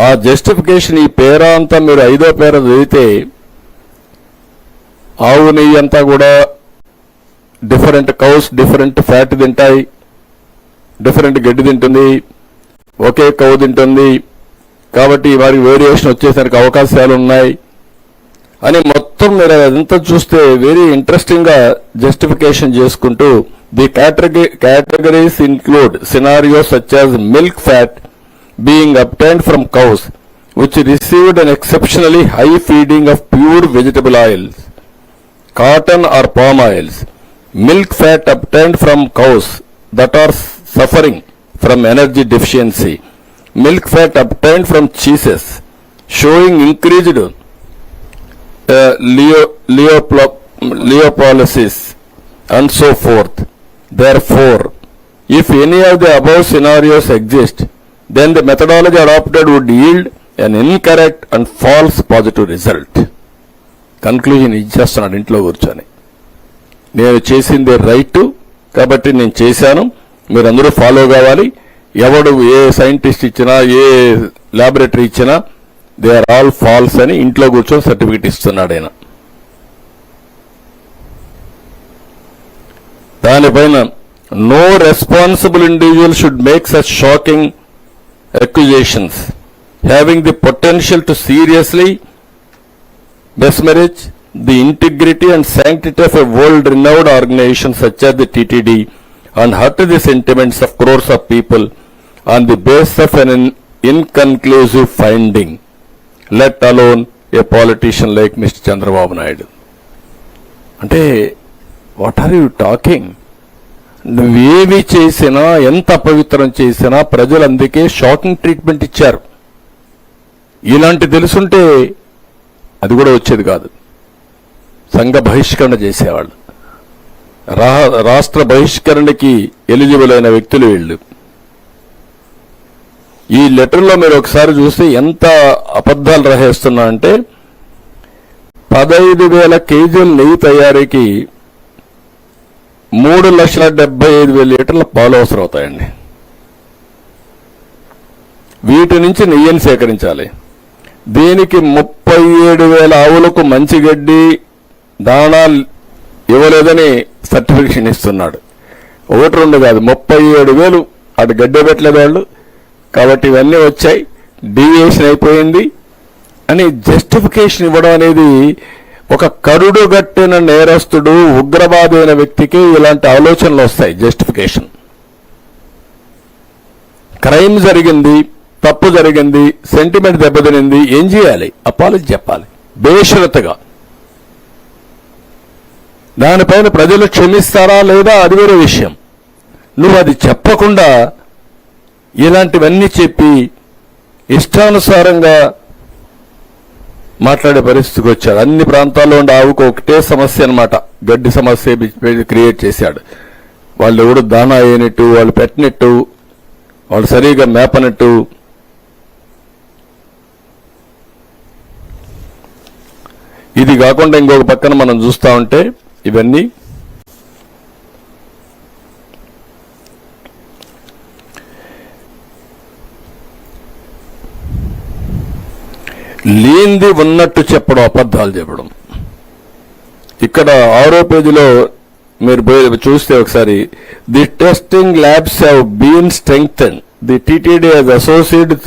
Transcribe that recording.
ఆ జస్టిఫికేషన్ ఈ పేర అంతా మీరు 5వ పేర చదివితే ఆవు నెయ్యి అంతా కూడా డిఫరెంట్ కౌస్ డిఫరెంట్ ఫ్యాట్ తింటాయి, డిఫరెంట్ గడ్డి తింటుంది, ఒకే కౌ తింటుంది, కాబట్టి వారికి వేరియేషన్ వచ్చేసరికి అవకాశాలు ఉన్నాయి అని మొత్తం మీరు అదంతా చూస్తే వెరీ ఇంట్రెస్టింగ్ గా జస్టిఫికేషన్ చేసుకుంటూ the categories include scenarios such as milk fat being obtained from cows which received an exceptionally high feeding of pure vegetable oils, cotton or palm oils, milk fat obtained from cows that are suffering from energy deficiency, milk fat obtained from cheeses showing increased lipolysis and so forth. Therefore, if any of the above scenarios exist, then the methodology adopted would yield an incorrect and false positive result. Conclusion ఇచ్చేస్తున్నాడు ఇంట్లో కూర్చొని. నేను చేసింది right కాబట్టి నేను చేశాను, మీరందరూ follow కావాలి. ఎవడు ఏ సైంటిస్ట్ ఇచ్చినా ఏ ల్యాబొరేటరీ ఇచ్చినా దే ఆర్ ఆల్ ఫాల్స్ అని ఇంట్లో కూర్చొని సర్టిఫికెట్ ఇస్తున్నాడు ఆయన. దానిపైన no responsible individual should make such shocking accusations having the potential to seriously besmirch the integrity and sanctity of a world-renowned organization such as the TTD and hurt the sentiments of crores of people on the basis of an inconclusive finding, let alone a politician like Mr. Chandrababu Naidu. అంటే what are you talking? నువ్వేమి చేసినా ఎంత అపవిత్రం చేసినా ప్రజలు అందుకే shocking treatment ఇచ్చారు. ఇలాంటి తెలుసుంటే అది కూడా వచ్చేది కాదు. సంఘ బహిష్కరణ చేసేవాళ్ళు, రాష్ట్ర బహిష్కరణకి ఎలిజిబుల్ అయిన వ్యక్తులు వీళ్ళు. ఈ లెటర్లో మీరు ఒకసారి చూస్తే ఎంత అబద్ధాలు రాసేస్తున్నా అంటే 15,000 కేజీల నెయ్యి తయారీకి 3,75,000 లీటర్ల పాలు అవసరం అవుతాయండి. వీటి నుంచి నెయ్యిని సేకరించాలి. దీనికి 37,000 ఆవులకు మంచి గడ్డి దాణా ఇవ్వలేదని సర్టిఫికేషన్ ఇస్తున్నాడు. 1-2 కాదు, 37,000 అటు గడ్డి పెట్టలేదు వాళ్ళు. కాబట్టి ఇవన్నీ వచ్చాయి, డీవియేషన్ అయిపోయింది అని జస్టిఫికేషన్ ఇవ్వడం అనేది ఒక కరుడుగట్టిన నేరస్తుడు ఉగ్రవాది అయిన వ్యక్తికి ఇలాంటి ఆలోచనలు వస్తాయి. జస్టిఫికేషన్ క్రైమ్ జరిగింది, తప్పు జరిగింది, సెంటిమెంట్ దెబ్బతినింది, ఏం చేయాలి? అపాలజీ చెప్పాలి బేషరతుగా. దానిపైన ప్రజలు క్షమిస్తారా లేదా అది వేరే విషయం. నువ్వు అది చెప్పకుండా ఇలాంటివన్నీ చెప్పి ఇష్టానుసారంగా మాట్లాడే పరిస్థితికి వచ్చాడు. అన్ని ప్రాంతాల్లో ఉండే ఆవుకు ఒకటే సమస్య అనమాట, గడ్డి సమస్య క్రియేట్ చేశాడు. వాళ్ళు ఎవడు దానా వేయనట్టు, వాళ్ళు పెట్టినట్టు, వాళ్ళు సరిగా మేపనట్టు. ఇది కాకుండా ఇంకొక పక్కన మనం చూస్తా ఉంటే ఇవన్నీ లేనిది ఉన్నట్టు చెప్పడం, అబద్ధాలు చెప్పడం. ఇక్కడ 6వ పేజీలో మీరు చూస్తే ఒకసారి the testing labs have been strengthened, the TTD has associated